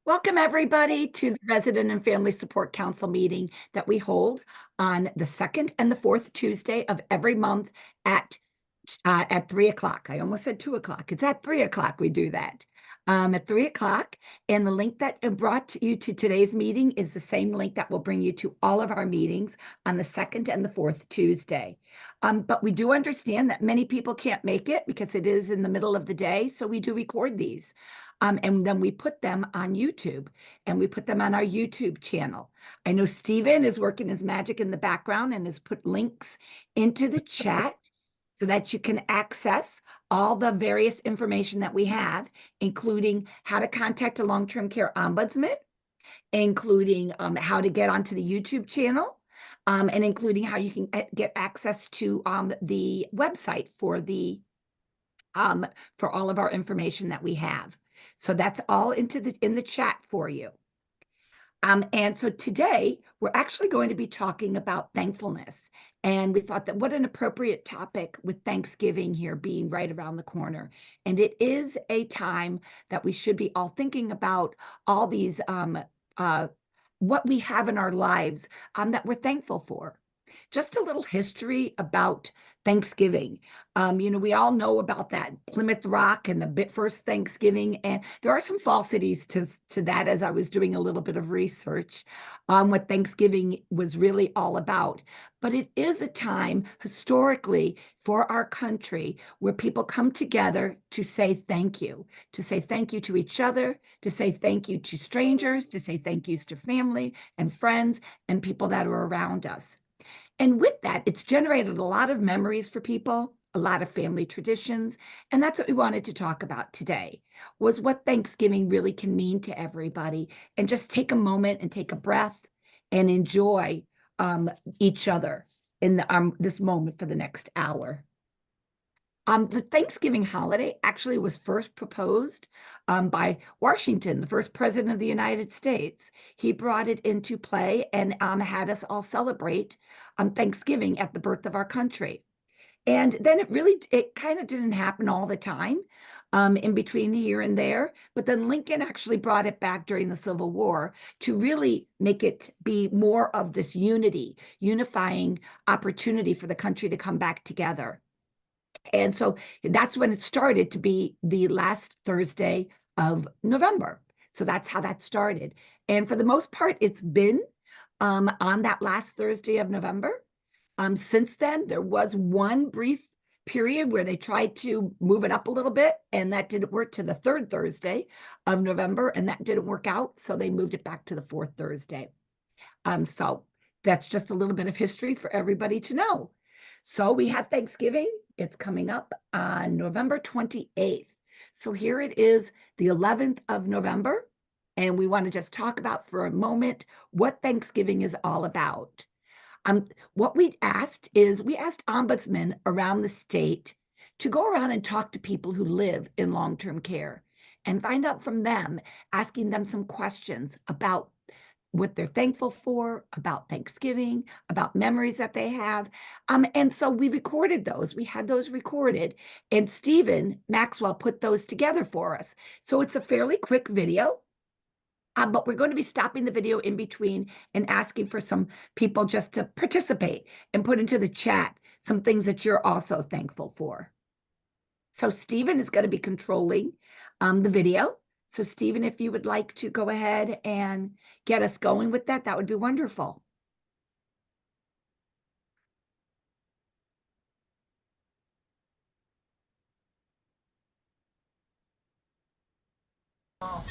Welcome, everybody, to the Resident and Family Support Council meeting that we hold on the second and the fourth Tuesday of every month at 3 o'clock. I almost said 2 o'clock. It's at 3 o'clock we do that. At 3 o'clock. And the link that brought you to today's meeting is the same link that will bring you to all of our meetings on the second and the fourth Tuesday. But we do understand that many people can't make it because it is in the middle of the day, so we do record these. And then we put them on YouTube and we put them on our YouTube channel. I know Stephen is working his magic in the background and has put links into the chat so that you can access all the various information that we have, including how to contact a long-term care ombudsman, including how to get onto the YouTube channel, and including how you can get access to the website for all of our information that we have. So that's all in the chat for you. And so today we're actually going to be talking about thankfulness. And we thought that what an appropriate topic with Thanksgiving here being right around the corner. And it is a time that we should be all thinking about all these, what we have in our lives that we're thankful for. Just a little history about Thanksgiving. We all know about that Plymouth Rock and the first Thanksgiving, and there are some falsities to that as I was doing a little bit of research on what Thanksgiving was really all about. But it is a time historically for our country where people come together to say thank you to each other, to say thank you to strangers, to say thank yous to family and friends and people that are around us. And with that, it's generated a lot of memories for people, a lot of family traditions. And that's what we wanted to talk about today, was what Thanksgiving really can mean to everybody. And just take a moment and take a breath and enjoy each other in this moment for the next hour. The Thanksgiving holiday actually was first proposed by Washington, the first president of the United States. He brought it into play and had us all celebrate Thanksgiving at the birth of our country. And then it kind of didn't happen all the time in between here and there. But then Lincoln actually brought it back during the Civil War to really make it be more of this unifying opportunity for the country to come back together. And so that's when it started to be the last Thursday of November. So that's how that started. And for the most part, it's been on that last Thursday of November. Since then, there was one brief period where they tried to move it up a little bit, and that didn't work, to the third Thursday of November, and that didn't work out. So they moved it back to the fourth Thursday. So that's just a little bit of history for everybody to know. So we have Thanksgiving. It's coming up on November 28th. So here it is, the 11th of November. And we want to just talk about for a moment what Thanksgiving is all about. What we asked ombudsmen around the state to go around and talk to people who live in long-term care and find out from them, asking them some questions about what they're thankful for, about Thanksgiving, about memories that they have. And so we recorded those. We had those recorded, and Stephen Maxwell put those together for us. So it's a fairly quick video, but we're going to be stopping the video in between and asking for some people just to participate and put into the chat some things that you're also thankful for. So Stephen is going to be controlling the video. So Stephen, if you would like to go ahead and get us going with that, that would be wonderful.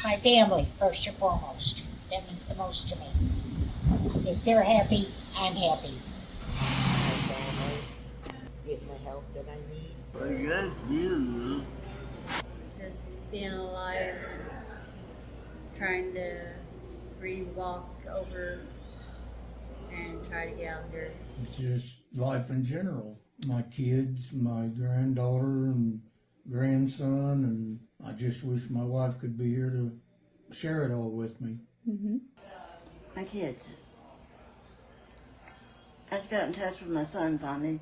My family, first and foremost. That means the most to me. If they're happy, I'm happy. My family, getting the help that I need. I got you. Just being alive, trying to walk over and try to get out here. It's just life in general. My kids, my granddaughter and grandson, and I just wish my wife could be here to share it all with me. Mm-hmm. My kids. I just got in touch with my son finally.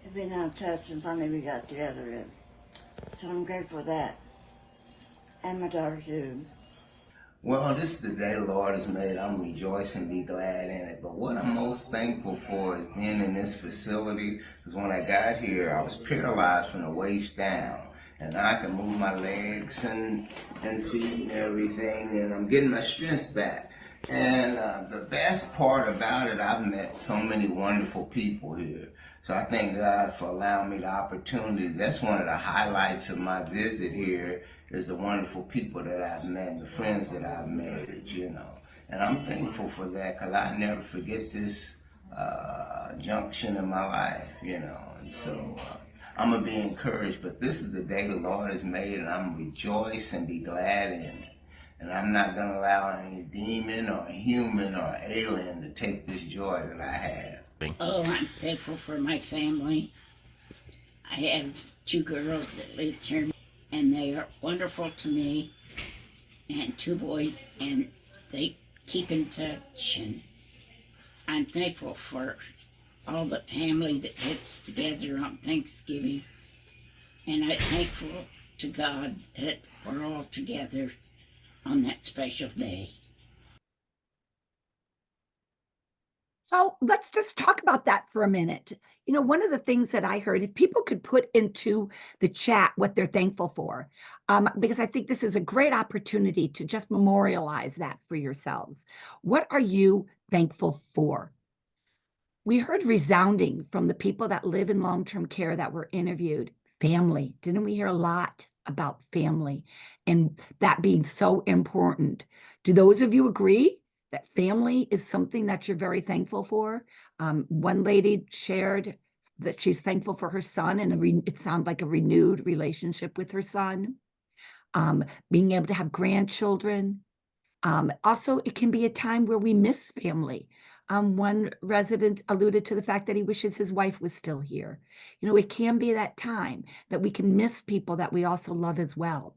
We've been out of touch and finally we got together. So I'm grateful for that. And my daughter too. Well, this is the day the Lord has made. I'm rejoicing and be glad in it. But what I'm most thankful for is being in this facility. Because when I got here, I was paralyzed from the waist down. And now I can move my legs and feet and everything. And I'm getting my strength back. And the best part about it, I've met so many wonderful people here. So I thank God for allowing me the opportunity. That's one of the highlights of my visit here is the wonderful people that I've met, the friends that I've made, you know. And I'm thankful for that because I never forget this junction in my life, you know. And so I'm going to be encouraged. But this is the day the Lord has made, and I'm rejoice and be glad in it. And I'm not going to allow any demon or human or alien to take this joy that I have. Oh, I'm thankful for my family. I have 2 girls that live here, and they are wonderful to me, and 2 boys, and they keep in touch. And I'm thankful for all the family that gets together on Thanksgiving, and I'm thankful to God that we're all together on that special day. So let's just talk about that for a minute. You know, one of the things that I heard, if people could put into the chat what they're thankful for, because I think this is a great opportunity to just memorialize that for yourselves. What are you thankful for? We heard resounding from the people that live in long-term care that were interviewed, family. Didn't we hear a lot about family and that being so important? Do those of you agree that family is something that you're very thankful for? One lady shared that she's thankful for her son, and it sounded like a renewed relationship with her son. Being able to have grandchildren. Also, it can be a time where we miss family. One resident alluded to the fact that he wishes his wife was still here. You know, it can be that time that we can miss people that we also love as well.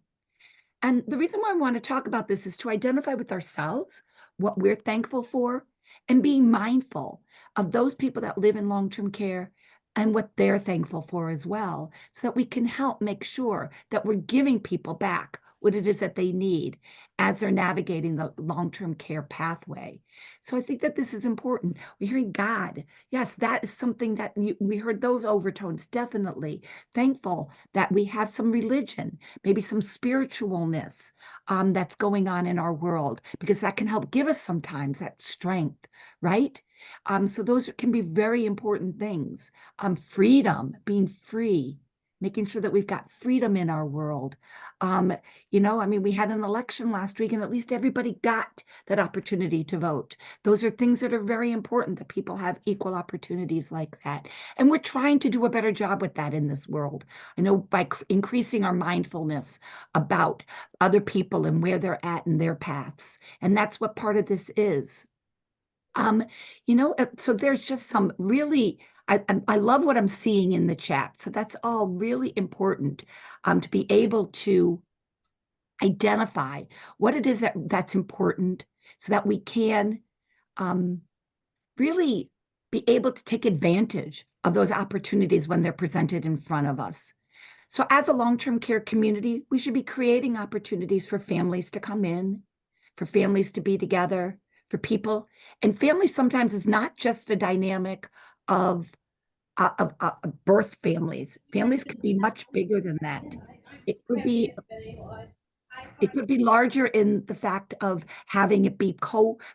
And the reason why I want to talk about this is to identify with ourselves what we're thankful for and being mindful of those people that live in long-term care and what they're thankful for as well, so that we can help make sure that we're giving people back what it is that they need as they're navigating the long-term care pathway. So I think that this is important. We're hearing God. Yes, that is something that we heard those overtones, definitely. Thankful that we have some religion, maybe some spiritualness that's going on in our world, because that can help give us sometimes that strength, right? So those can be very important things. Freedom, being free, making sure that we've got freedom in our world. You know, I mean, we had an election last week and at least everybody got that opportunity to vote. Those are things that are very important, that people have equal opportunities like that. And we're trying to do a better job with that in this world. I know by increasing our mindfulness about other people and where they're at in their paths. And that's what part of this is. You know, so there's just some really, I love what I'm seeing in the chat. So that's all really important to be able to identify what it is that's important so that we can really be able to take advantage of those opportunities when they're presented in front of us. So as a long-term care community, we should be creating opportunities for families to come in, for families to be together, for people. And family sometimes is not just a dynamic of birth families. Families could be much bigger than that. It could be larger in the fact of having it be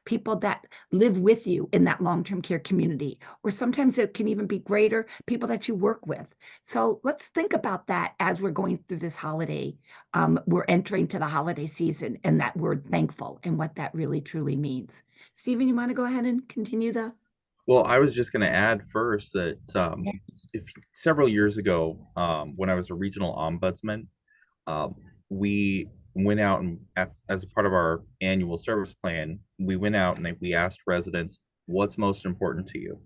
people that live with you in that long-term care community, or sometimes it can even be greater people that you work with. So let's think about that as we're going through this holiday. We're entering to the holiday season, and that word thankful and what that really truly means. Stephen, you want to go ahead and continue the? Well, I was just going to add first that several years ago, when I was a regional ombudsman, we went out and, as a part of our annual service plan, we went out and we asked residents, what's most important to you?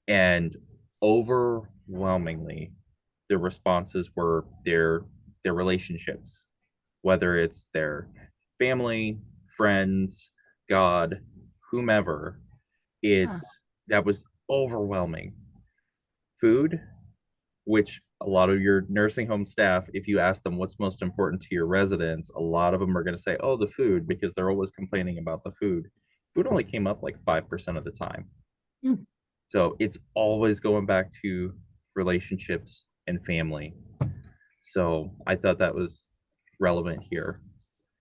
And overwhelmingly, the responses were their relationships, whether it's their family, friends, God, whomever. That was overwhelming. Food, which a lot of your nursing home staff, if you ask them what's most important to your residents, a lot of them are going to say, oh, the food, because they're always complaining about the food. Food only came up like 5% of the time. Mm. So it's always going back to relationships and family. So I thought that was relevant here.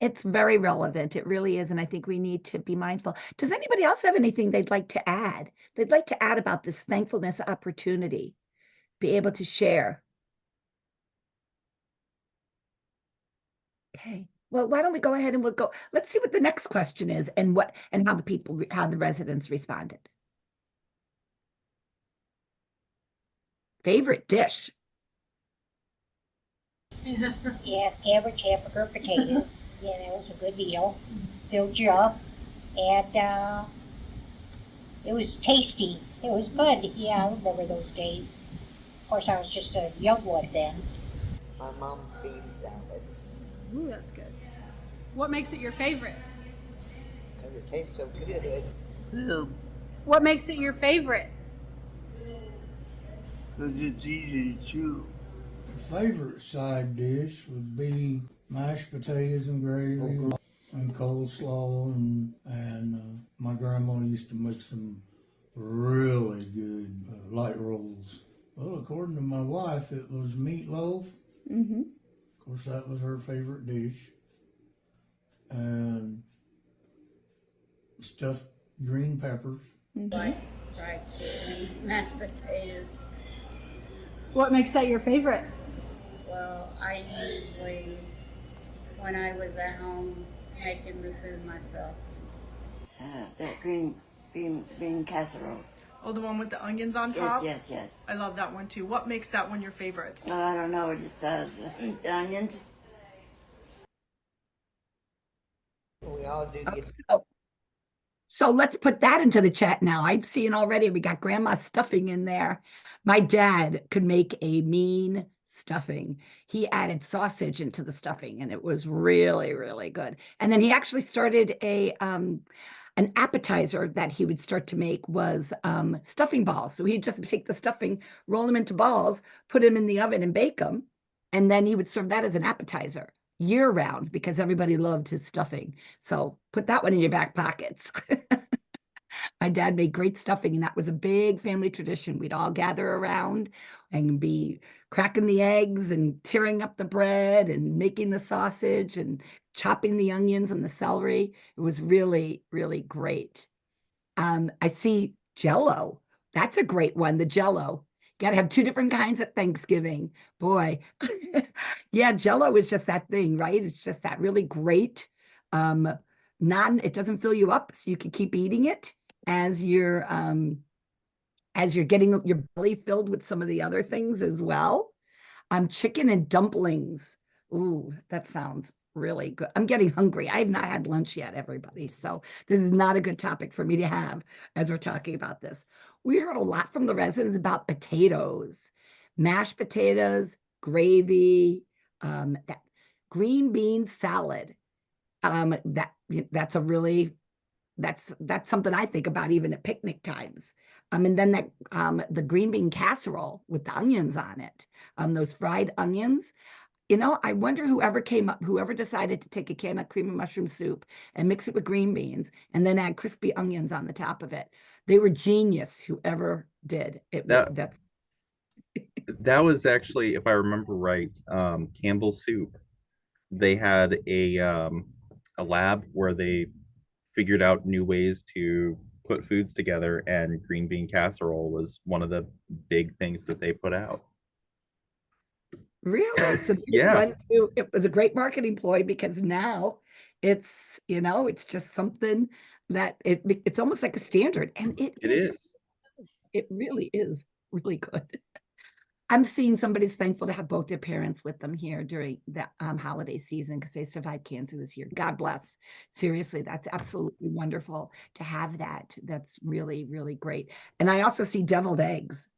It's very relevant. It really is. And I think we need to be mindful. Does anybody else have anything they'd like to add? They'd like to add about this thankfulness opportunity, be able to share. Okay. Well, why don't we go ahead and we'll go, let's see what the next question is and how the people, how the residents responded. Favorite dish? Yeah, cabbage, hamburger, potatoes. Yeah, that was a good meal. Filled you up. And it was tasty. It was good. Yeah, I remember those days. Of course, I was just a young one then. My mom's bean salad, Ooh, that's good. What makes it your favorite? because it tastes so good. What makes it your favorite? Because it's easy to chew. Favorite side dish would be mashed potatoes and gravy and coleslaw, and my grandma used to make some really good light rolls. Well, according to my wife, it was meatloaf. Mm-hmm. Of course, that was her favorite dish. And stuffed green peppers. Like fried chicken, mashed potatoes. What makes that your favorite? Well, I usually, when I was at home, making the food myself. That green bean casserole. Oh, the one with the onions on Yes, top? yes. I love that one too. What makes that one your favorite? Oh, I don't know. It just says onions. We all do get So let's put that into the chat now. I've seen already we got grandma's stuffing in there. My dad could make a mean stuffing. He added sausage into the stuffing and it was really, really good. And then he actually started an appetizer that he would start to make was stuffing balls. So he'd just take the stuffing, roll them into balls, put them in the oven and bake them. And then he would serve that as an appetizer year round because everybody loved his stuffing. So put that one in your back pockets. My dad made great stuffing, and that was a big family tradition. We'd all gather around and be cracking the eggs and tearing up the bread and making the sausage and chopping the onions and the celery. It was really, really great. I see Jello. That's a great one, the Jello. Got to have two different kinds at Thanksgiving. Boy. Yeah, Jello is just that thing, right? It's just that really great it doesn't fill you up, so you can keep eating it as you're getting your belly filled with some of the other things as well. Chicken and dumplings. Ooh, that sounds really good. I'm getting hungry. I have not had lunch yet, everybody. So this is not a good topic for me to have as we're talking about this. We heard a lot from the residents about potatoes, mashed potatoes, gravy, that green bean salad. That's something I think about even at picnic times. And then the green bean casserole with the onions on it, those fried onions. I wonder whoever decided to take a can of cream and mushroom soup and mix it with green beans and then add crispy onions on the top of it. They were genius, whoever did it. That was actually, if I remember right, Campbell's Soup. They had a lab where they figured out new ways to put foods together, and green bean casserole was one of the big things that they put out. Really? So Yeah. It was a great marketing ploy because now it's just something that it's almost like a standard, and it is. It really is really good. I'm seeing somebody's thankful to have both their parents with them here during the holiday season because they survived cancer this year. God bless. Seriously, that's absolutely wonderful to have that. That's really, really great. And I also see deviled eggs.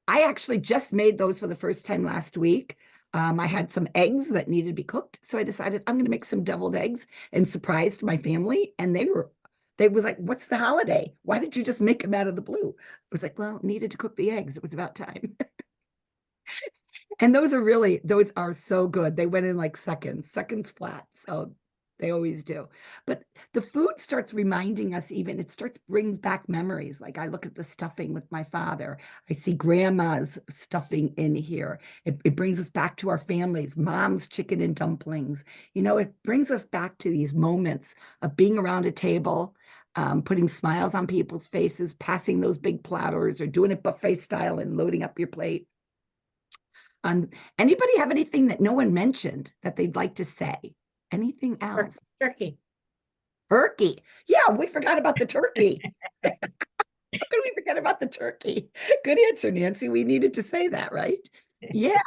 I actually just made those for the first time last week. I had some eggs that needed to be cooked, so I decided I'm going to make some deviled eggs and surprised my family. And they was like, "What's the holiday? Why did you just make them out of the blue?" I was like, "Well, needed to cook the eggs. It was about time." And those are so good. They went in like seconds flat. So they always do. But the food starts reminding us even, it starts brings back memories. Like I look at the stuffing with my father. I see grandma's stuffing in here. It brings us back to our families, mom's chicken and dumplings. It brings us back to these moments of being around a table, putting smiles on people's faces, passing those big platters or doing it buffet style and loading up your plate. Anybody have anything that no one mentioned that they'd like to say? Anything else? Turkey. Turkey. Yeah, we forgot about the turkey. How could we forget about the turkey? Good answer, Nancy. We needed to say that, right? Yeah.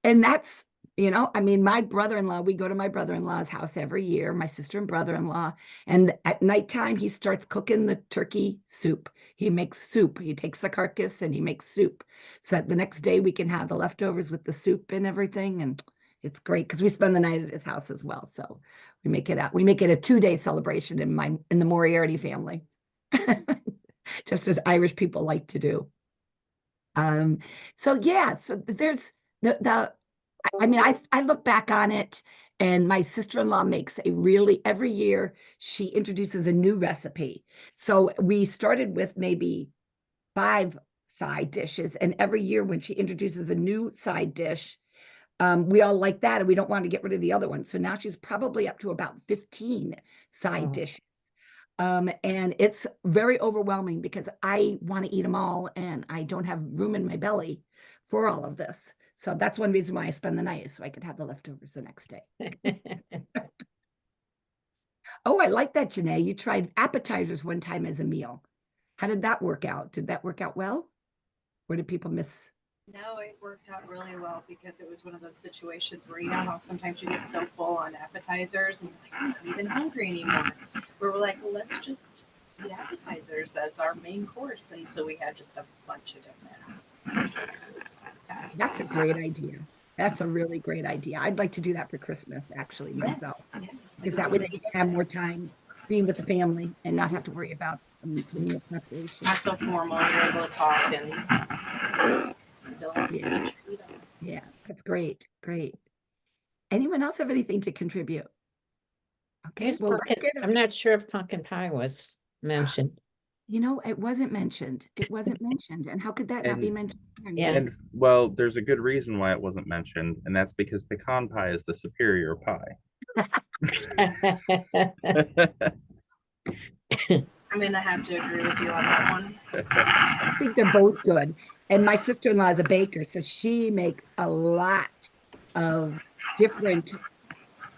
And that's, my brother-in-law, we go to my brother-in-law's house every year, my sister and brother-in-law. And at nighttime, he starts cooking the turkey soup. He makes soup. He takes the carcass and he makes soup. So that the next day we can have the leftovers with the soup and everything. And it's great because we spend the night at his house as well. So we make it a 2-day celebration in the Moriarty family, just as Irish people like to do. So there's I look back on it, and my sister-in-law makes every year she introduces a new recipe. So we started with maybe 5 side dishes, and every year when she introduces a new side dish, we all like that, and we don't want to get rid of the other one. So now she's probably up to about 15 side dishes. And it's very overwhelming because I want to eat them all and I don't have room in my belly for all of this. So that's one reason why I spend the night, is so I could have the leftovers the next day. Oh, I like that, Janae. You tried appetizers one time as a meal. How did that work out? Did that work out well? Or did people miss? No, it worked out really well because it was one of those situations where, how sometimes you get so full on appetizers and you're like, I'm not even hungry anymore. Where we're like, well, let's just eat appetizers as our main course. And so we had just a bunch of different foods. That's a great idea. That's a really great idea. I'd like to do that for Christmas, actually, myself. Because that way they can have more time being with the family and not have to worry about the meal preparation. Not so formal, you're able to talk and still have to eat them. Yeah, that's great. Great. Anyone else have anything to contribute? Okay, Yes, I'm not sure if pumpkin pie was mentioned. It wasn't mentioned. It wasn't mentioned. And how could that not be mentioned? Yeah. And well, there's a good reason why it wasn't mentioned, and that's because pecan pie is the superior pie. I'm gonna have to agree with you on that one. I think they're both good. And my sister-in-law is a baker, so she makes a lot of different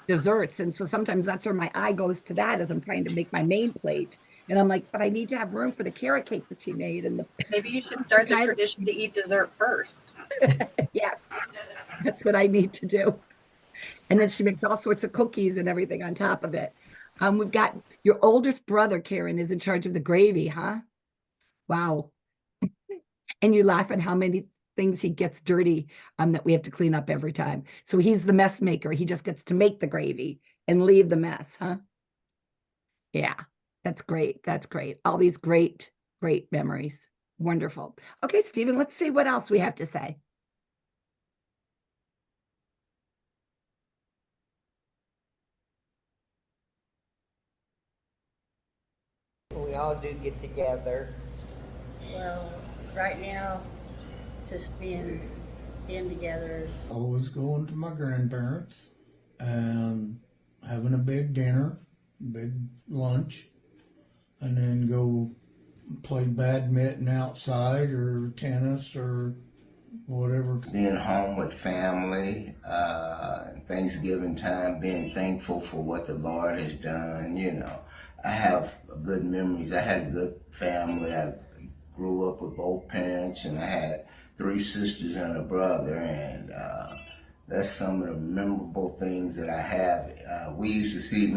desserts. And so sometimes that's where my eye goes to that as I'm trying to make my main plate. And I'm like, but I need to have room for the carrot cake that she made. And maybe you should start the tradition to eat dessert first. Yes, that's what I need to do. And then she makes all sorts of cookies and everything on top of it. We've got your oldest brother, Karen, is in charge of the gravy, huh? Wow. And you laugh at how many things he gets dirty that we have to clean up every time. So he's the mess maker. He just gets to make the gravy and leave the mess, huh? Yeah, that's great. That's great. All these great, great memories. Wonderful. Okay, Stephen, let's see what else we have to say. We all do get together. Well, right now, just being together. Always going to my grandparents and having a big dinner, big lunch, and then go play badminton outside or tennis or whatever. Being home with family, Thanksgiving time, being thankful for what the Lord has done, I have good memories. I had a good family. I grew up with both parents, and I had 3 sisters and a brother, and that's some of the memorable things that I have. Me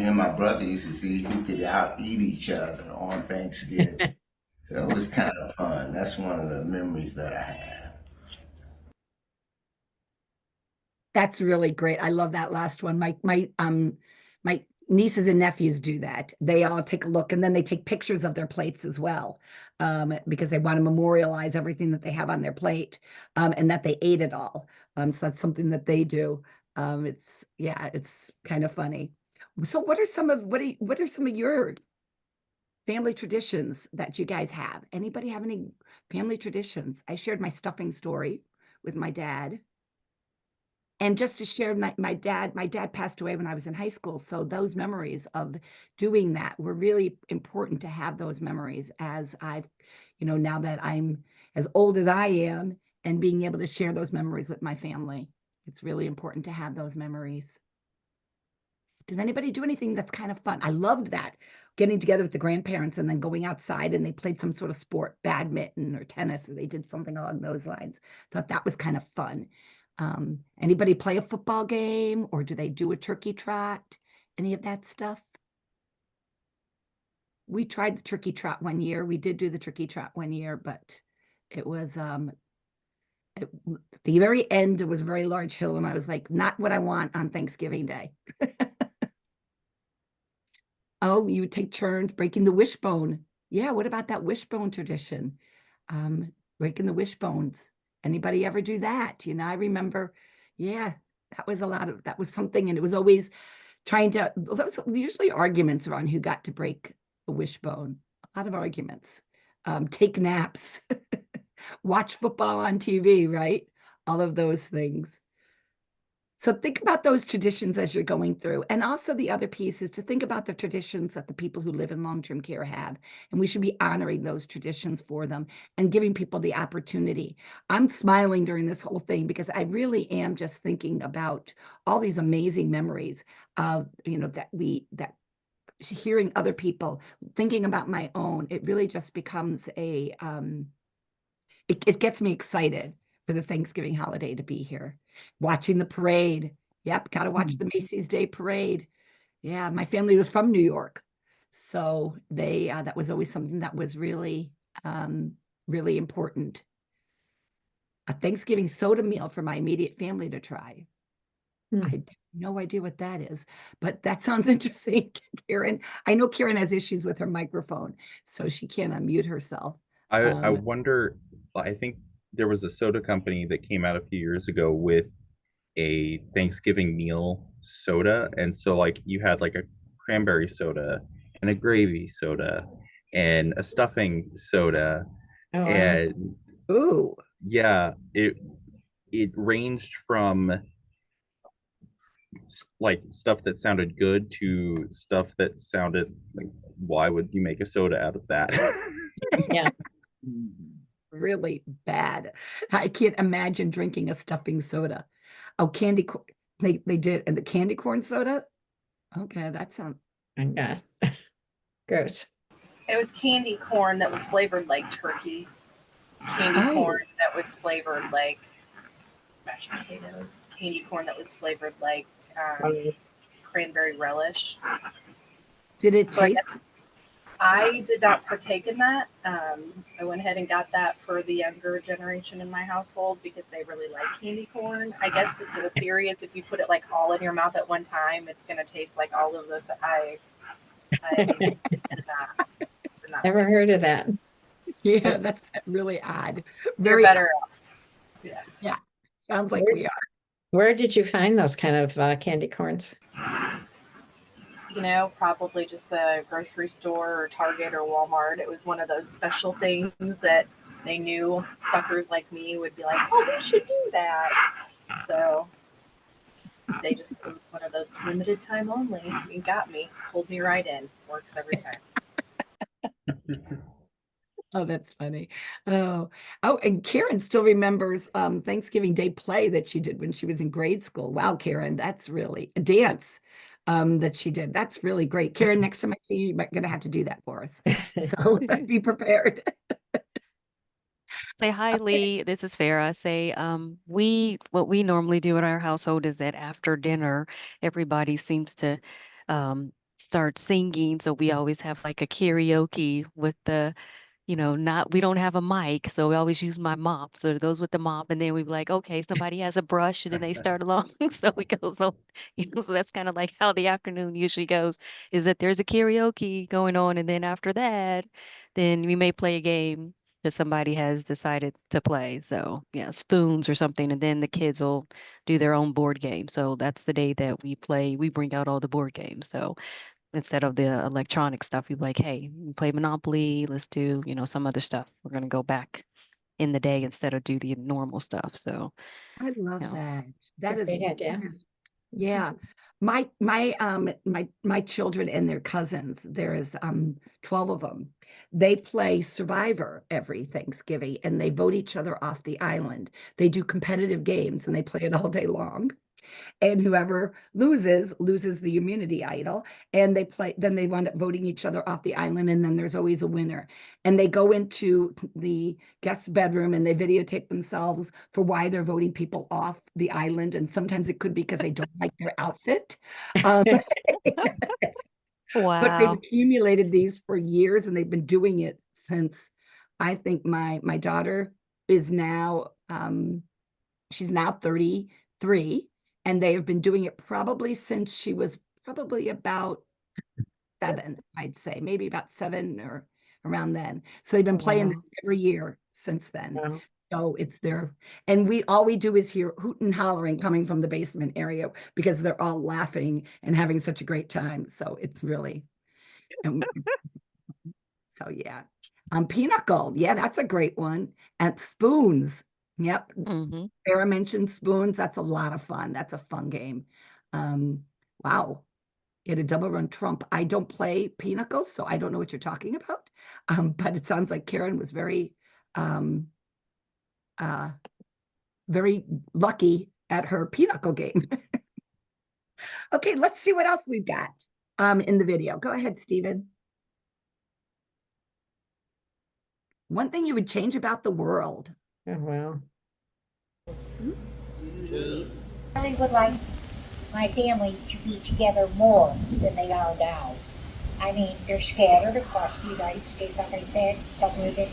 and my brother used to see who could out-eat each other on Thanksgiving. So it was kind of fun. That's one of the memories that I have. That's really great. I love that last one. My nieces and nephews do that. They all take a look and then they take pictures of their plates as well, because they want to memorialize everything that they have on their plate, and that they ate it all. So that's something that they do. It's kind of funny. So what are some of your family traditions that you guys have? Anybody have any family traditions? I shared my stuffing story with my dad. And just to share, my dad passed away when I was in high school, so those memories of doing that were really important to have those memories as now that I'm as old as I am and being able to share those memories with my family. It's really important to have those memories. Does anybody do anything that's kind of fun? I loved that, getting together with the grandparents and then going outside and they played some sort of sport, badminton or tennis, or they did something along those lines. Thought that was kind of fun. Anybody play a football game or do they do a turkey trot? Any of that stuff? We tried the turkey trot one year. We did do the turkey trot one year, but it was the very end, it was a very large hill, and I was like, not what I want on Thanksgiving Day. Oh, you would take turns breaking the wishbone. Yeah, what about that wishbone tradition? Breaking the wishbones. Anybody ever do that? I remember, yeah, that was something, and it was always there was usually arguments around who got to break a wishbone. A lot of arguments. Take naps, watch football on TV, right? All of those things. So think about those traditions as you're going through. And also the other piece is to think about the traditions that the people who live in long-term care have. And we should be honoring those traditions for them and giving people the opportunity. I'm smiling during this whole thing because I really am just thinking about all these amazing memories of, that hearing other people, thinking about my own, it really just becomes it gets me excited for the Thanksgiving holiday to be here. Watching the parade. Yep, got to watch the Macy's Day Parade. Yeah, my family was from New York. So that was always something that was really, really important. A Thanksgiving soda meal for my immediate family to try. I have no idea what that is, but that sounds interesting, Karen. I know Karen has issues with her microphone, so she can't unmute herself. I wonder, I think there was a soda company that came out a few years ago with a Thanksgiving meal soda. And so like you had like a cranberry soda and a gravy soda and a stuffing soda. Oh, wow. And ooh, yeah, it ranged from like stuff that sounded good to stuff that sounded like, why would you make a soda out of that? Yeah. really bad. I can't imagine drinking a stuffing soda. Oh, candy corn. They did, and the candy corn soda. Okay, that sounds. Okay. Gross. It was candy corn that was flavored like turkey. Candy corn that was flavored like mashed potatoes. Candy corn that was flavored like cranberry relish. Did it taste? I did not partake in that. I went ahead and got that for the younger generation in my household because they really like candy corn. I guess the theory is if you put it like all in your mouth at one time, it's going to taste like all of those that I did not Never heard of that. Yeah, that's really odd. You're better off. Yeah, sounds like we are. Where did you find those kind of candy corns? Probably just the grocery store or Target or Walmart. It was one of those special things that they knew suckers like me would be like, oh, we should do that. So it was one of those limited time only. It got me, pulled me right in. Works every time. Oh, that's funny. Oh, and Karen still remembers Thanksgiving Day play that she did when she was in grade school. Wow, Karen, that's really a dance that she did. That's really great. Karen, next time I see you, you're going to have to do that for us. So be prepared. Say hi, Lee. This is Farah. What we normally do in our household is that after dinner, everybody seems to start singing. So we always have like a karaoke with the we don't have a mic, so we always use my mop. So it goes with the mop, and then we'd be like, okay, somebody has a brush, and then they start along. So we go, so that's kind of like how the afternoon usually goes, is that there's a karaoke going on, and then after that, then we may play a game that somebody has decided to play. So yeah, spoons or something, and then the kids will do their own board game. So that's the day that we bring out all the board games. So instead of the electronic stuff, you'd be like, hey, we play Monopoly, let's do, some other stuff. We're gonna go back in the day instead of do the normal stuff. So, I love you know, that. It's a That is great idea. yeah. My children and their cousins, there's 12 of them. They play Survivor every Thanksgiving and they vote each other off the island. They do competitive games and they play it all day long. And whoever loses the immunity idol, and then they wind up voting each other off the island, and then there's always a winner. And they go into the guest bedroom and they videotape themselves for why they're voting people off the island, and sometimes it could be because they don't like their outfit. um, but they've wow. accumulated these for years, and they've been doing it since, I think, my daughter is now she's now 33, and they have been doing it probably since she was probably about 7, I'd say, maybe about 7 or around then. So they've been playing Wow. this every year since then. Wow. So it's there. And all we do is hear hoot and hollering coming from the basement area because they're all laughing and having such a great time. So it's really, and so yeah. Pinochle, yeah, that's a great one. And spoons. Yep. Hmm. Sarah mentioned spoons. That's a lot of fun. That's a fun game. Wow. You had a double run trump. I don't play Pinnacles, so I don't know what you're talking about. But it sounds like Karen was um, uh, very lucky at her Pinochle game. Okay, let's see what else we've got in the video. Go ahead, Stephen. One thing you would change about the world. Oh, well. Kids. I really would like my family to be together more than they are now. I mean, they're scattered across the United States, like I said, some live in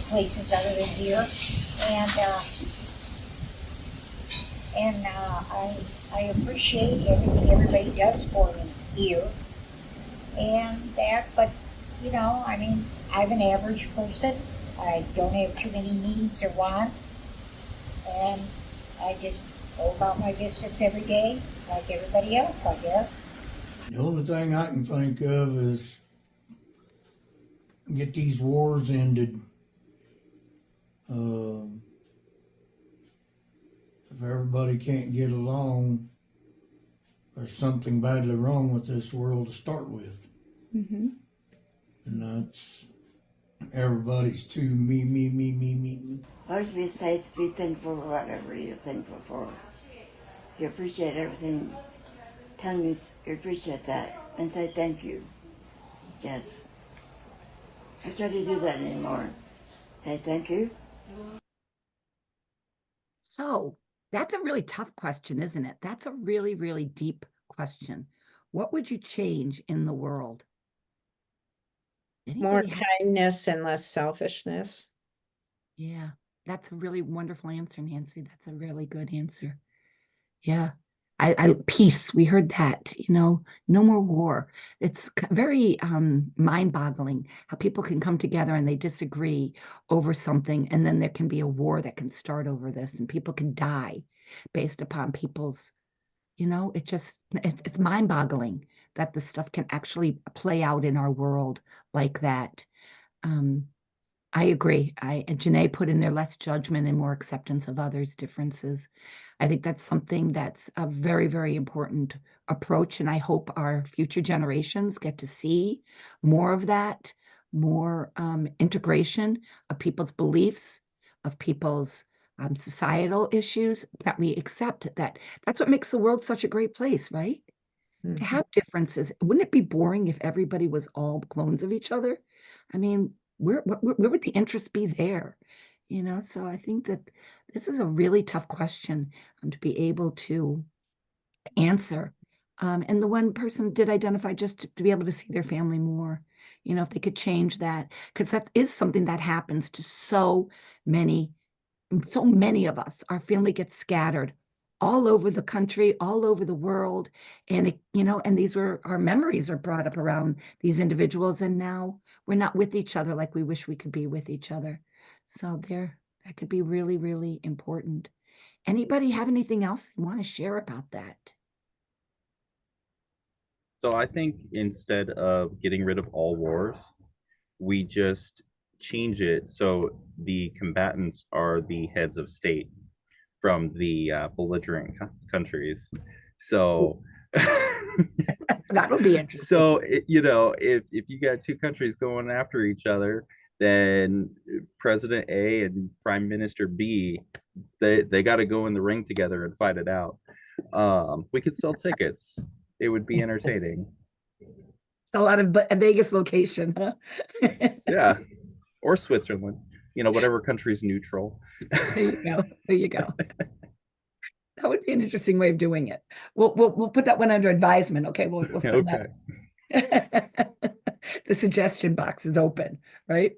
places other than here, and I appreciate everything everybody does for me here, and that. But I mean, I'm an average person. I don't have too many needs or wants, and I just go about my business every day like everybody else, I guess. The only thing I can think of is get these wars ended. If everybody can't get along, there's something badly wrong with this world to start with. Mm-hmm. And that's everybody's too me. Always be safe, be thankful for whatever you're thankful for. You appreciate everything. Tell me you appreciate that and say thank you. Yes. I try to do that anymore. Say thank you. So that's a really tough question, isn't it? That's a really, really deep question. What would you change in the world? More Anybody have? kindness and less selfishness. Yeah, that's a really wonderful answer, Nancy. That's a really good answer. Yeah. Peace. We heard that, no more war. It's very mind-boggling how people can come together and they disagree over something, and then there can be a war that can start over this, and people can die based upon people's, it's mind-boggling that this stuff can actually play out in our world like that. I agree. Janae put in there less judgment and more acceptance of others' differences. I think that's something that's a very, very important approach, and I hope our future generations get to see more of that, more integration of people's beliefs, of people's societal issues, that we accept that. That's what makes the world such a great place, right? To have differences. Wouldn't it be boring if everybody was all clones of each other? I mean, where would the interest be there? So I think that this is a really tough question to be able to answer. And the one person did identify just to be able to see their family more, if they could change that, because that is something that happens to so many of us. Our family gets scattered all over the country, all over the world. And and these were our memories are brought up around these individuals. And now we're not with each other like we wish we could be with each other. So that could be really, really important. Anybody have anything else they want to share about that? So I think instead of getting rid of all wars, we just change it so the combatants are the heads of state from the belligerent countries. So That'll be interesting. So if you got two countries going after each other, then President A and Prime Minister B, they got to go in the ring together and fight it out. We could sell tickets. It would be entertaining. It's a lot of a Vegas location, huh? Yeah, or Switzerland. Whatever country's neutral. There you go. There you go. That would be an interesting way of doing it. We'll put that one under advisement. Okay, we'll send Okay. that. The suggestion box is open, right?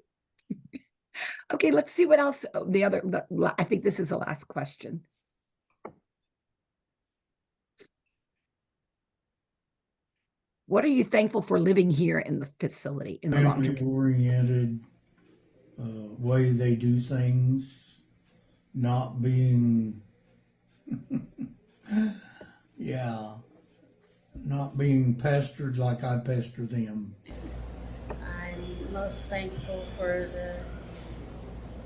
Okay, let's see what else. I think this is the last question. What are you thankful for living here in the facility, in the long-term care? Family-oriented way they do things, not being, not being pestered like I pester them. I'm most thankful for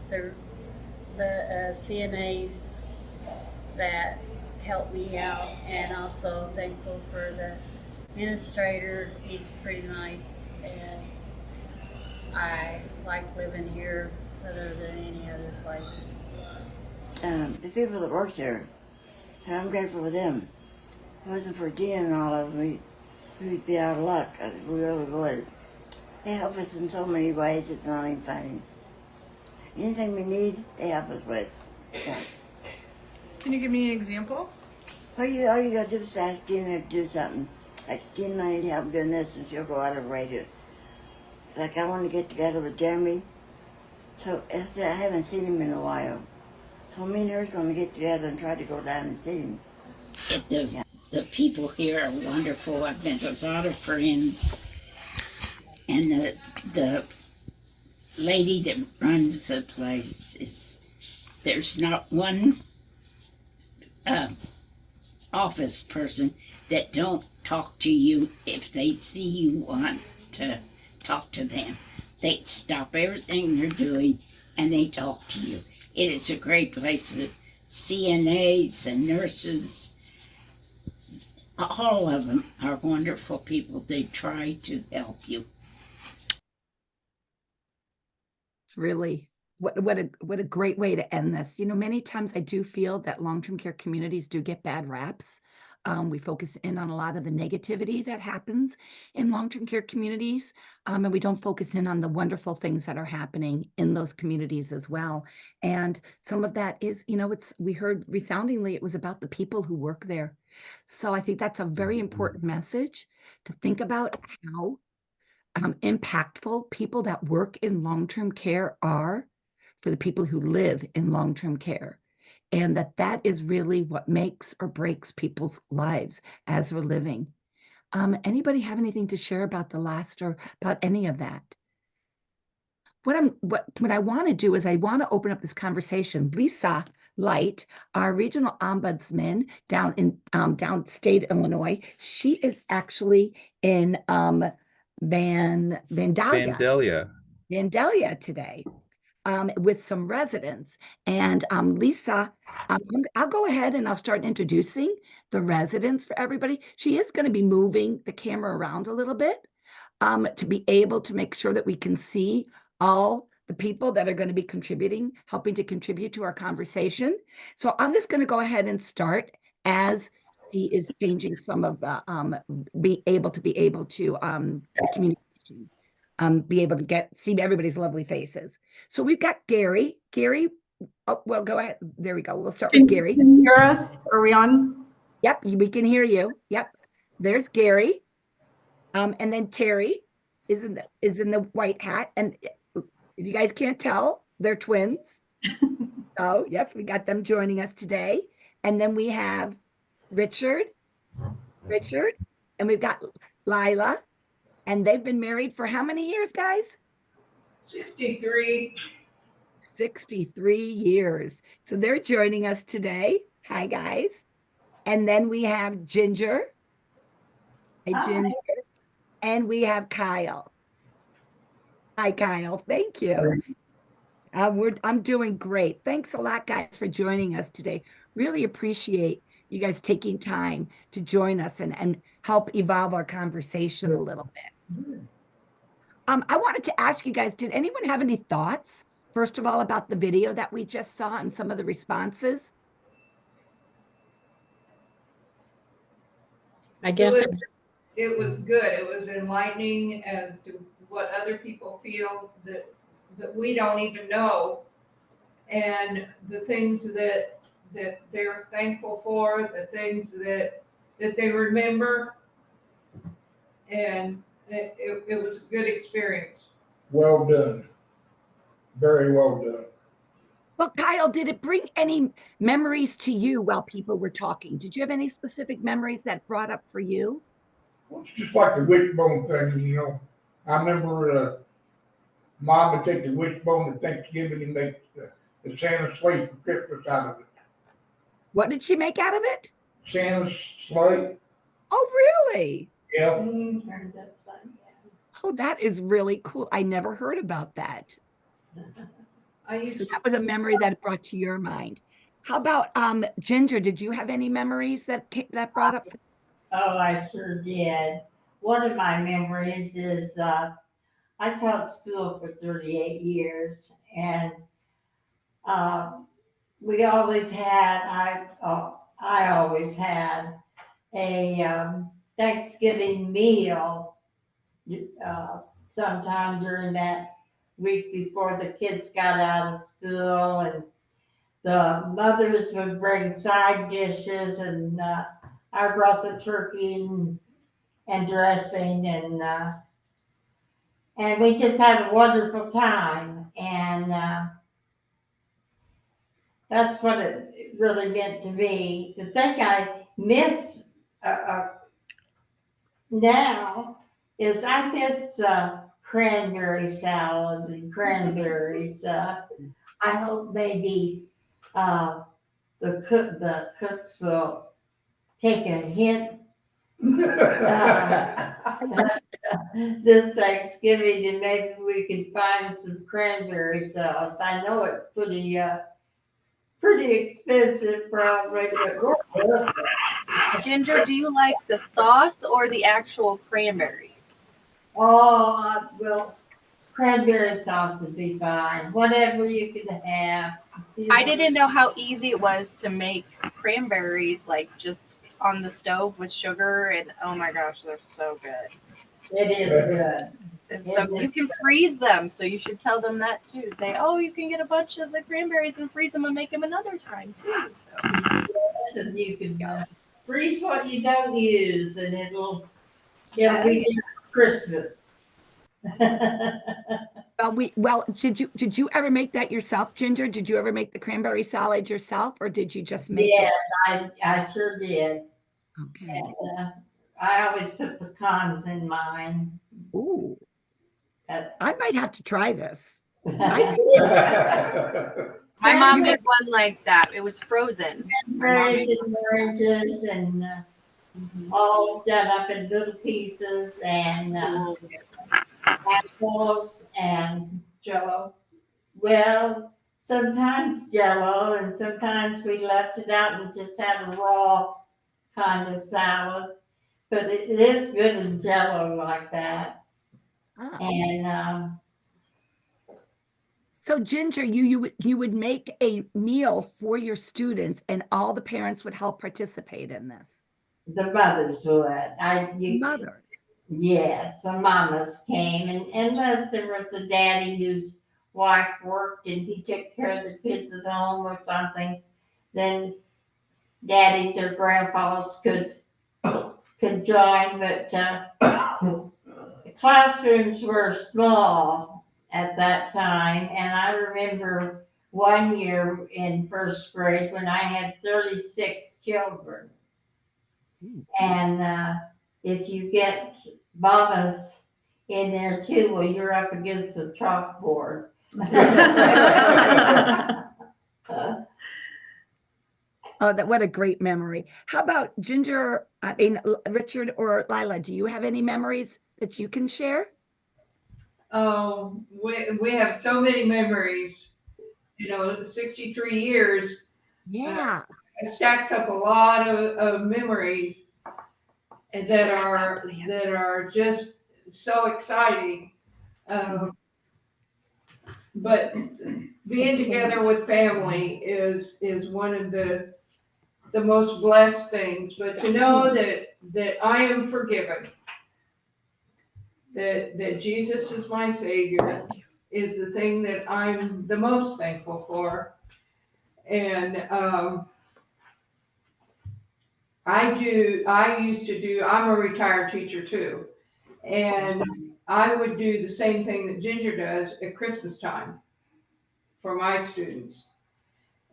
the CNAs that help me out, and also thankful for the administrator. He's pretty nice, and I like living here other than any other place. The people that work there, I'm grateful for them. If it wasn't for Gina and all of them, we'd be out of luck. We really would. They help us in so many ways, it's not even funny. Anything we need, they help us with. Yeah. Can you give me an example? All you gotta do is ask Gina to do something. Like, Gina, I need help doing this, and she'll go out of her way to it. Like, I want to get together with Jeremy. So, I haven't seen him in a while. So me and her's going to get together and try to go down and see him. The people here are wonderful. I've met a lot of friends. And the lady that runs the place there's not one office person that don't talk to you if they see you want to talk to them. They stop everything they're doing and they talk to you. It is a great place. The CNAs and nurses, all of them are wonderful people. They try to help you. It's really what a great way to end this. Many times I do feel that long-term care communities do get bad raps. We focus in on a lot of the negativity that happens in long-term care communities, and we don't focus in on the wonderful things that are happening in those communities as well. And some of that is, we heard resoundingly it was about the people who work there. So I think that's a very important message to think about how impactful people that work in long-term care are for the people who live in long-term care. And that is really what makes or breaks people's lives as we're living. Anybody have anything to share about the last or about any of that? What I want to do is I want to open up this conversation. Lisa Light, our regional ombudsman down in downstate Illinois, she is actually in Vandalia today. With some residents. And Lisa, I'll go ahead and I'll start introducing the residents for everybody. She is going to be moving the camera around a little bit to be able to make sure that we can see all the people that are going to be helping to contribute to our conversation. So I'm just going to go ahead and start as she is changing some of the be able to the communication. Be able to see everybody's lovely faces. So we've got Gary. Gary, oh, well, go ahead. There we go. We'll start with Gary. Can you hear us? Are we on? Yep, we can hear you. Yep. There's Gary. And then Terry is in the white hat, and if you guys can't tell, they're twins. Oh, yes, we got them joining us today. And then we have Richard, and we've got Lila, and they've been married for how many years, guys? 63. 63 years. So they're joining us today. Hi, guys. And then we have Ginger. Hi, Ginger. And we have Kyle. Hi, Kyle. Thank you. I'm doing great. Thanks a lot, guys, for joining us today. Really appreciate you guys taking time to join us and help evolve our conversation a little bit. I wanted to ask you guys, did anyone have any thoughts, first of all, about the video that we just saw and some of the responses? I guess It was good. It was enlightening as to what other people feel that we don't even know, and the things that they're thankful for, the things that they remember, and it was a good experience. Well done. Very well done. Well, Kyle, did it bring any memories to you while people were talking? Did you have any specific memories that brought up for you? Well, it's just like the wishbone thing, you know. I remember Mom would take the wishbone at Thanksgiving and make the Santa sleigh for Christmas out of it. What did she make out of it? Santa's sleigh. Oh, really? Yeah. Turned upside down. Oh, that is really cool. I never heard about that. So that was a memory that brought to your mind. How about Ginger? Did you have any memories that brought up? Oh, I sure did. One of my memories is I taught school for 38 years, and we always had, I always had a Thanksgiving meal sometime during that week before the kids got out of school, and the mothers would bring side dishes, and I brought the turkey and dressing, and we just had a wonderful time, and that's what it really meant to me. The thing I miss now is I miss cranberry salad and cranberries. I hope maybe the cooks will take a hint this Thanksgiving, and maybe we can find some cranberry sauce. I know it's pretty expensive, probably, but we're worth it. Ginger, do you like the sauce or the actual cranberries? Oh, well, cranberry sauce would be fine. Whatever you can have. I didn't know how easy it was to make cranberries, like just on the stove with sugar, and oh my gosh, they're so good. It is good. So you can freeze them, so you should tell them that too. Say, oh, you can get a bunch of the cranberries and freeze them and make them another time too. So. Yes, and you can freeze what you don't use, and it'll be Christmas. Well, did you ever make that yourself, Ginger? Did you ever make the cranberry salad yourself, or did you just make it? Yes, I sure did. Okay. And, I always put pecans in mine. Ooh. I might have to try this. My mom made one like that. It was frozen. Cranberries and oranges and all done up in little pieces, and apples and Jello. Well, sometimes Jello, and sometimes we left it out and just had a raw kind of salad. But it is good in Jello like that. Ah. And so Ginger, you would make a meal for your students, and all the parents would help participate in this. the mothers would. Mothers. Yes, the mamas came, and unless there was a daddy whose wife worked and he took care of the kids at home or something, then daddies or grandpas could join. But classrooms were small at that time, and I remember one year in first grade when I had 36 children. And if you get mamas in there too, well, you're up against the chalkboard. Oh, what a great memory. How about Ginger, Richard or Lila, do you have any memories that you can share? Oh, we have so many memories. 63 years Yeah. stacks up a lot of memories that are just so exciting. But being together with family is one of the most blessed things. But to know that I am forgiven, that Jesus is my Savior, is the thing that I'm the most thankful for. And I'm a retired teacher too. And I would do the same thing that Ginger does at Christmas time for my students.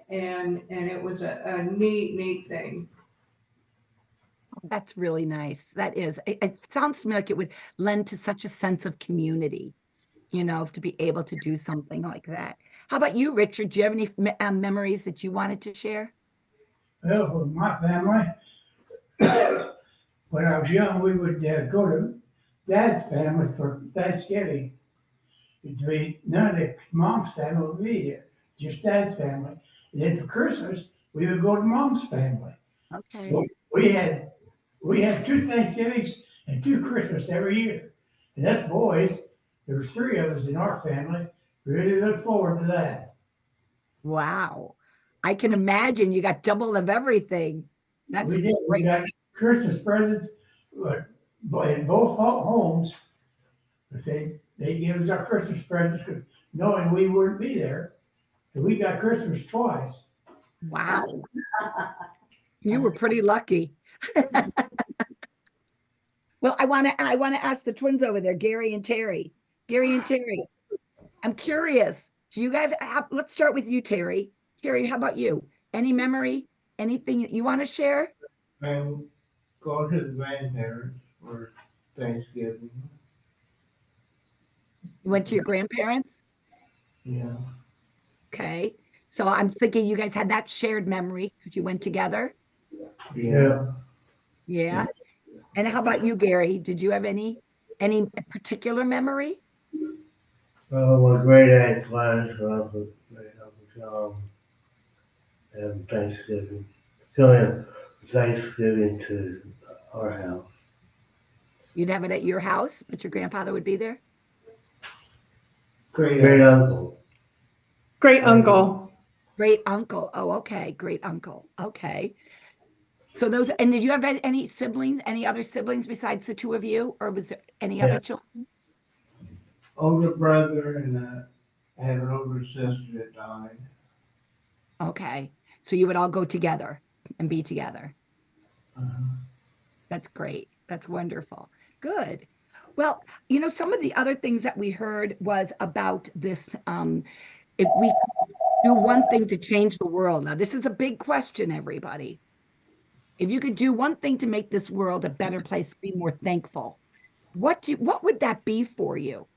And it was a neat thing. That's really nice. That is. It sounds to me like it would lend to such a sense of community, to be able to do something like that. How about you, Richard? Do you have any memories that you wanted to share? Well, with my family, when I was young, we would go to Dad's family for Thanksgiving. None of the Mom's family would be there, just Dad's family. And then for Christmas, we would go to Mom's family. Okay. Well, we had 2 Thanksgivings and 2 Christmas every year. And that's boys. There was 3 of us in our family. Really look forward to that. Wow. I can imagine you got double of everything. That's We did. We got Christmas presents in both homes. But they gave us our Christmas presents because knowing we wouldn't be there. So we got Christmas twice. Wow. You were pretty lucky. Well, I want to ask the twins over there, Gary and Terry. Gary and Terry, I'm curious. Do you guys let's start with you, Terry. Terry, how about you? Any memory? Anything that you want to share? I'm going to the grandparents for Thanksgiving. You went to your grandparents? Yeah. Okay. So I'm thinking you guys had that shared memory because you went together. Yeah. Yeah. And how about you, Gary? Did you have any particular memory? My great aunt Gladys when I was having Thanksgiving. Coming Thanksgiving to our house. You'd have it at your house, but your grandfather would be there? Great uncle. Great uncle. Great uncle. Oh, okay. Great uncle. Okay. So and did you have any siblings, any other siblings besides the 2 of you? Or was there any other children? Older brother and I have an older sister that died. Okay. So you would all go together and be together. That's great. That's wonderful. Good. Well, some of the other things that we heard was about this, if we do one thing to change the world. Now, this is a big question, everybody. If you could do one thing to make this world a better place, to be more thankful, what would that be for you?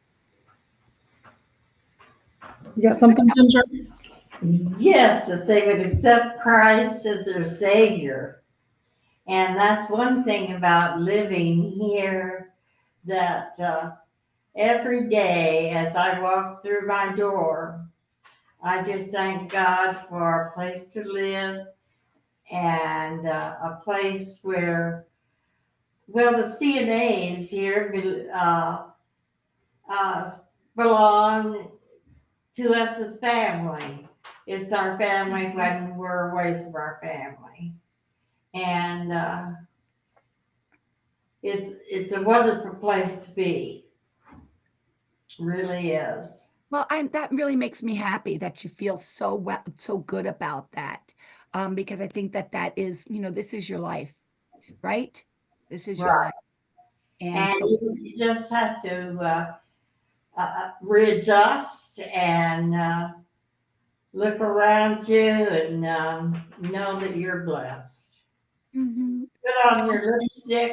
You got something, Ginger? Yes, that they would accept Christ as their Savior. And that's one thing about living here, that every day as I walk through my door, I just thank God for a place to live and a place where, well, the CNAs here belong to us as family. It's our family when we're away from our family. And it's a wonderful place to be. It really is. Well, that really makes me happy that you feel so good about that. Because I think that is, this is your life, right? This is your life. And so you just have to readjust and look around you and know that you're blessed. Mhm. Put on your lipstick,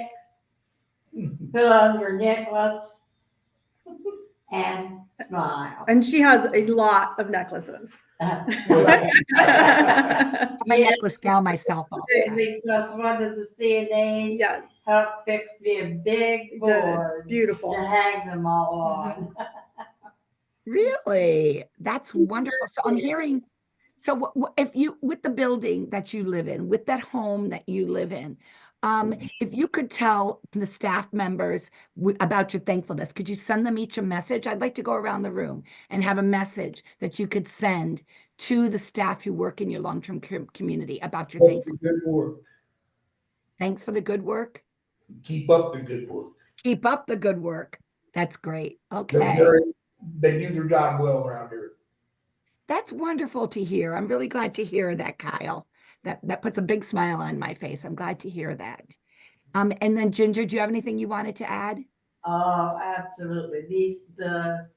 put on your necklace, and smile. And she has a lot of necklaces. I'm a Yes, necklace gal myself all the time. because one of the CNAs helped fix me a big board It's beautiful. to hang them all on. Really? That's wonderful. So I'm hearing, so if you, with the building that you live in, with that home that you live in, if you could tell the staff members about your thankfulness, could you send them each a message? I'd like to go around the room and have a message that you could send to the staff who work in your long-term community about your thankfulness. Good work. Thanks for the good work. Keep up the good work. Keep up the good work. That's great. They're Okay. they do their job well around here. That's wonderful to hear. I'm really glad to hear that, Kyle. That puts a big smile on my face. I'm glad to hear that. And then Ginger, do you have anything you wanted to add? Oh, absolutely. The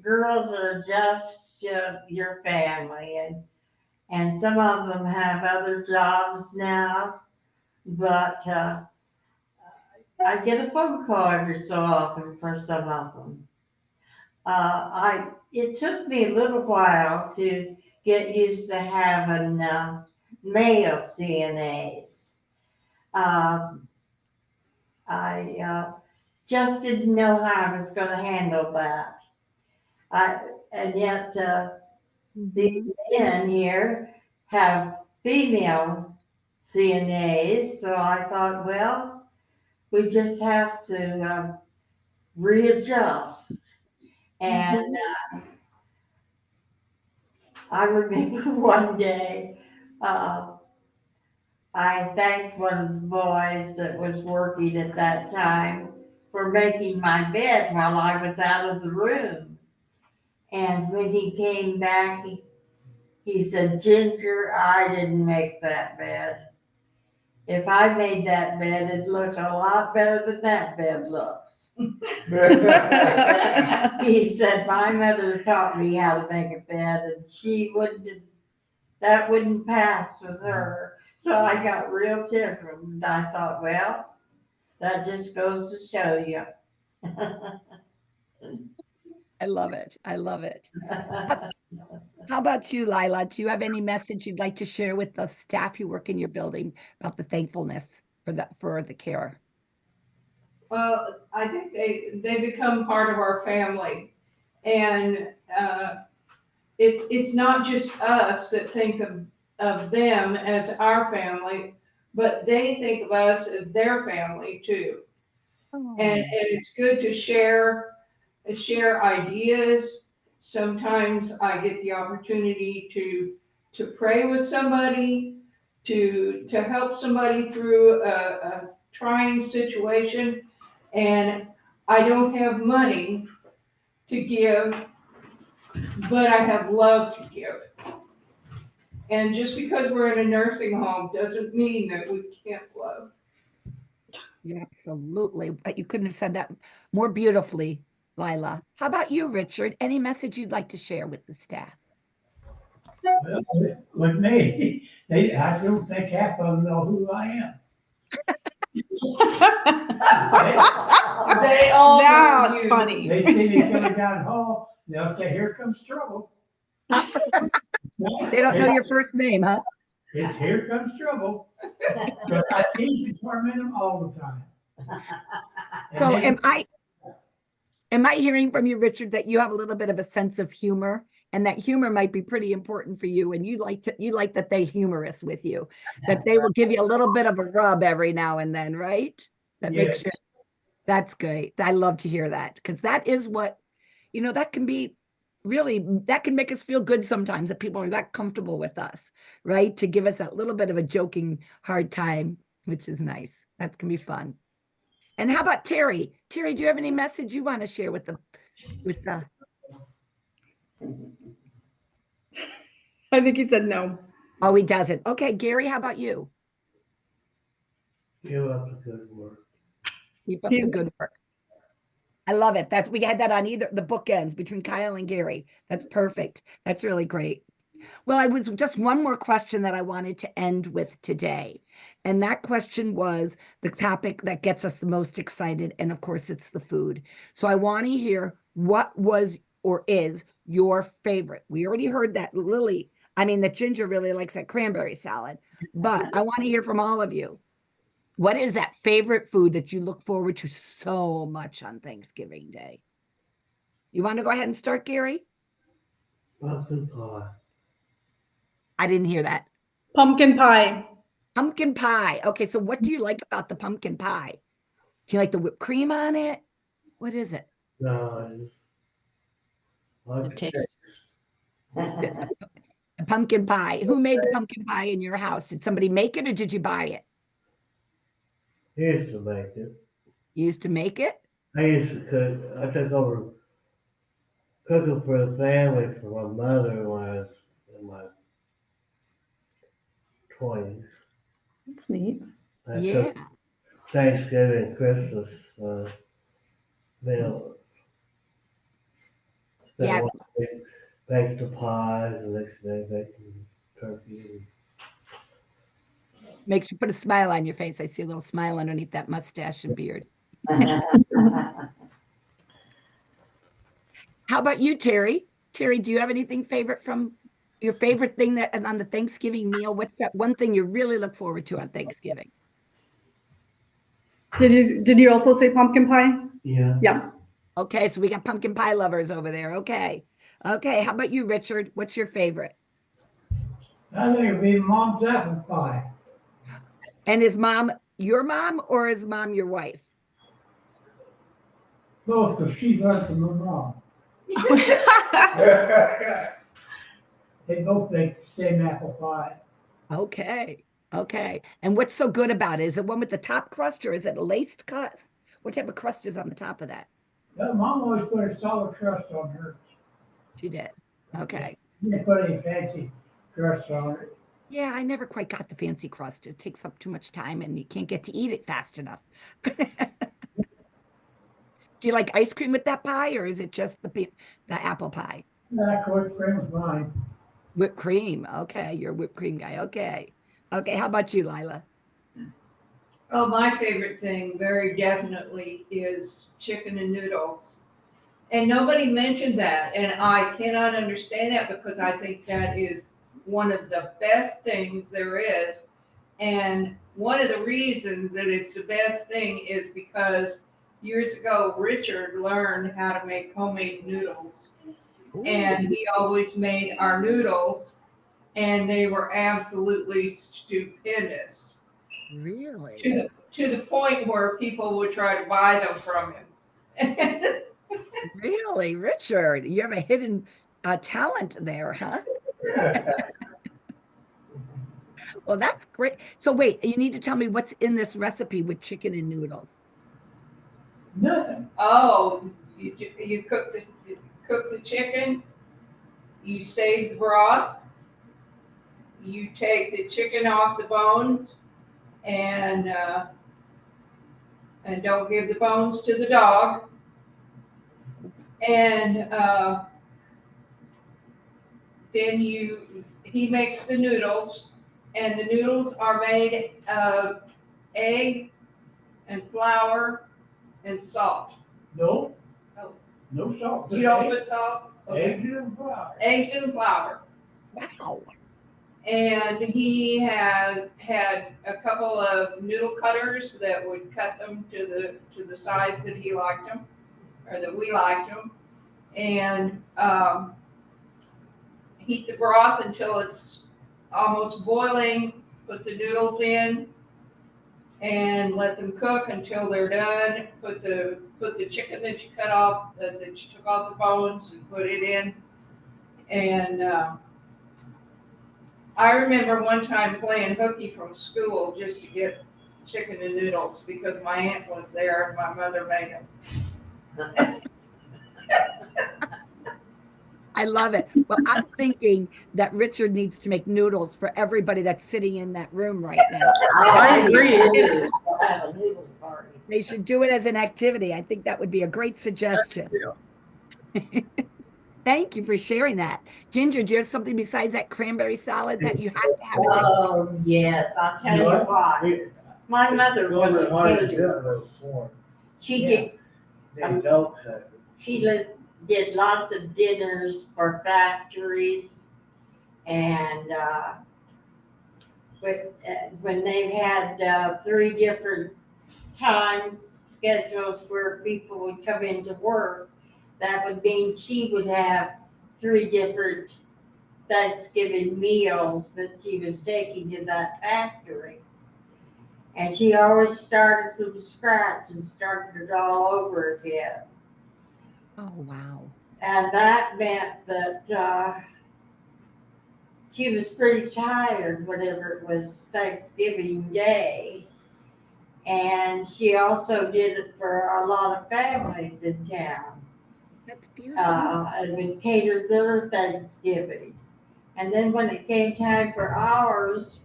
girls are just your family, and some of them have other jobs now, but I get a phone call every so often for some of them. It took me a little while to get used to having male CNAs. I just didn't know how I was going to handle that. And yet these men here have female CNAs, so I thought, well, we just have to readjust. And I remember one day, I thanked one of the boys that was working at that time for making my bed while I was out of the room. And when he came back, he said, Ginger, I didn't make that bed. If I made that bed, it'd look a lot better than that bed looks. He said, my mother taught me how to make a bed, and that wouldn't pass with her. So I got real tickled, and I thought, well, that just goes to show you. I love it. I love it. How about you, Lila? Do you have any message you'd like to share with the staff who work in your building about the thankfulness for the care? Well, I think they become part of our family, and it's not just us that think of them as our family, but they think of us as their family too. And it's good to share ideas. Sometimes I get the opportunity to pray with somebody, to help somebody through a trying situation, and I don't have money to give, but I have love to give. And just because we're in a nursing home doesn't mean that we can't love. Yeah, absolutely. But you couldn't have said that more beautifully, Lila. How about you, Richard? Any message you'd like to share with the staff? Well, with me, I don't think half of them know who I am. They all That's know you. Funny. They see me coming down the hall, they'll say, here comes trouble. They don't know your first name, huh? It's here comes trouble. Because I tease and torment them all the time. So am I hearing from you, Richard, that you have a little bit of a sense of humor, and that humor might be pretty important for you, and you like that they humorous with you, that they will give you a little bit of a rub every now and then, right? That makes you. That's great. I love to hear that, because that is what, that can be really, that can make us feel good sometimes, that people are that comfortable with us, right? To give us that little bit of a joking hard time, which is nice. That can be fun. And how about Terry? Terry, do you have any message you want to share with the? I think he said no. Oh, he doesn't. Okay, Gary, how about you? Give up the good work. Keep up the good work. I love it. We had that on either the bookends between Kyle and Gary. That's perfect. That's really great. Well, I was just one more question that I wanted to end with today. And that question was the topic that gets us the most excited. And of course, it's the food. So I want to hear what was or is your favorite. We already heard that that Ginger really likes that cranberry salad. But I want to hear from all of you. What is that favorite food that you look forward to so much on Thanksgiving Day? You want to go ahead and start, Gary? Pumpkin pie. I didn't hear that. Pumpkin pie. Pumpkin pie. Okay, so what do you like about the pumpkin pie? Do you like the whipped cream on it? What is it? No, I just like taste. The pumpkin pie. Who made the pumpkin pie in your house? Did somebody make it or did you buy it? I used to make it. You used to make it? I used to cook. I took over cooking for the family for my mother when I was in my 20s. That's neat. I Yeah. cooked Thanksgiving, Christmas meals. Yeah. Baked the pies, and next day baked the turkey. Makes you put a smile on your face. I see a little smile underneath that mustache and beard. How about you, Terry? Terry, do you have anything favorite from your favorite thing that on the Thanksgiving meal? What's that one thing you really look forward to on Thanksgiving? Did you also say pumpkin pie? Yeah. Yeah. Okay, so we got pumpkin pie lovers over there. Okay. Okay, how about you, Richard? What's your favorite? I think it'd be mom's apple pie. And is mom your mom or is mom your wife? Both, because she's learned from her mom. They both make the same apple pie. Okay. Okay. And what's so good about it? Is it one with the top crust or is it a laced crust? What type of crust is on the top of that? Well, Mom always put a solid crust on hers. She did. Okay. She didn't put any fancy crust on it. Yeah, I never quite got the fancy crust. It takes up too much time and you can't get to eat it fast enough. Do you like ice cream with that pie or is it just the apple pie? That whipped cream was mine. Whipped cream. Okay, you're a whipped cream guy. Okay. Okay, how about you, Lila? Oh, my favorite thing very definitely is chicken and noodles. And nobody mentioned that. And I cannot understand that because I think that is one of the best things there is. And one of the reasons that it's the best thing is because years ago, Richard learned how to make homemade noodles. Ooh. And he always made our noodles, and they were absolutely stupendous. Really? To the point where people would try to buy them from him. Really, Richard? You have a hidden talent there, huh? Well, that's great. So wait, you need to tell me what's in this recipe with chicken and noodles. Nothing. Oh, you cook the chicken, you save the broth, you take the chicken off the bones, and don't give the bones to the dog. And then he makes the noodles, and the noodles are made of egg and flour and salt. No. Oh. No salt. You don't put salt? Okay. Eggs and flour. Eggs and flour. Wow. And he had a couple of noodle cutters that would cut them to the size that he liked them, or that we liked them. And heat the broth until it's almost boiling. Put the noodles in and let them cook until they're done. Put the chicken that you cut off, that you took off the bones, and put it in. And I remember one time playing hooky from school just to get chicken and noodles because my aunt was there and my mother made them. I love it. Well, I'm thinking that Richard needs to make noodles for everybody that's sitting in that room right now. I agree. We'll have a noodle party. They should do it as an activity. I think that would be a great suggestion. Thank you for sharing that. Ginger, do you have something besides that cranberry salad that you have to have it next? Oh, yes, I'll tell you what. My mother was a caterer. She did, she did lots of dinners for factories and, when they had 3 different time schedules where people would come into work, that would mean she would have 3 different Thanksgiving meals that she was taking to that factory. And she always started from scratch and started it all over again. Oh, wow. And that meant that she was pretty tired whenever it was Thanksgiving Day. And she also did it for a lot of families in town. That's beautiful. And would cater their Thanksgiving. And then when it came time for ours,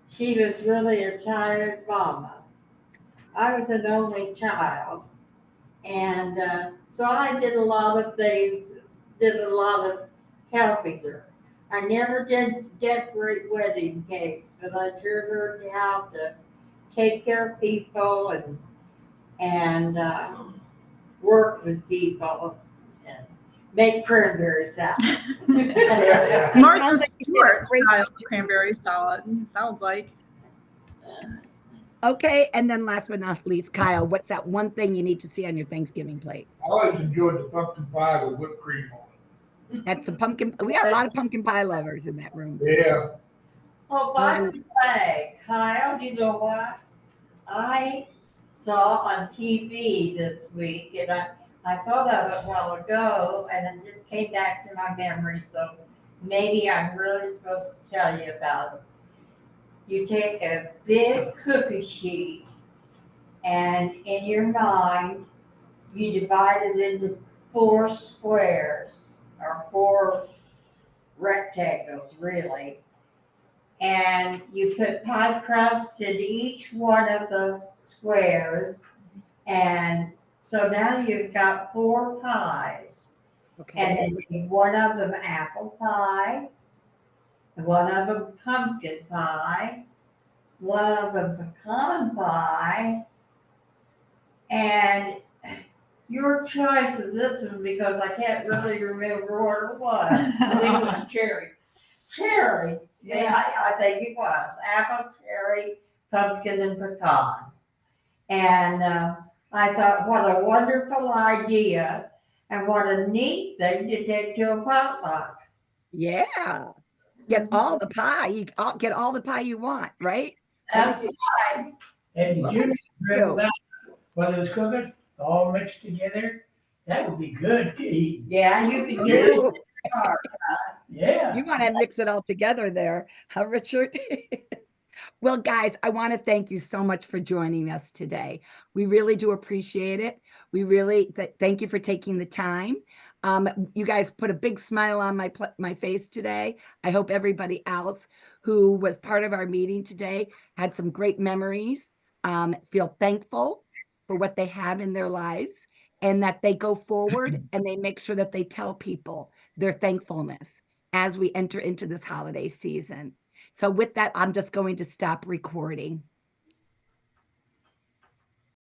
she was really a tired mama. I was an only child. And so I did a lot of things, did a lot of helping her. I never did decorate wedding cakes, but I sure learned how to take care of people and work with people and make cranberry salad. Martha Stewart style cranberry salad, sounds like. Okay, and then last but not least, Kyle, what's that one thing you need to see on your Thanksgiving plate? I always enjoyed the pumpkin pie with whipped cream on it. That's a pumpkin. We got a lot of pumpkin pie lovers in that room. Yeah. Oh, by the way, Kyle, you know what? I saw on TV this week, and I thought of it a while ago, and it just came back to my memory, so maybe I'm really supposed to tell you about it. You take a big cookie sheet, and in your mind, you divide it into 4 squares, or 4 rectangles, really. And you put pie crust in each one of the squares. And so now you've got 4 pies. Okay. And then one of them apple pie, one of them pumpkin pie, one of them pecan pie, and your choice of this one, because I can't really remember what it was. I think it was cherry. Cherry. Yeah, I think it was. Apple, cherry, pumpkin, and pecan. And I thought, what a wonderful idea, and what a neat thing to take to a potluck. Yeah. Get all the pie. Get all the pie you want, right? That's right. And Well, did you thank grill you. that while it's cooking, all mixed together? That would be good to eat. Yeah, you could get it in Ooh, the car. Yeah. you want to mix it all together there, huh, Richard? Well, guys, I want to thank you so much for joining us today. We really do appreciate it. We really thank you for taking the time. You guys put a big smile on my face today. I hope everybody else who was part of our meeting today had some great memories, feel thankful for what they have in their lives, and that they go forward and they make sure that they tell people their thankfulness as we enter into this holiday season. So with that, I'm just going to stop recording.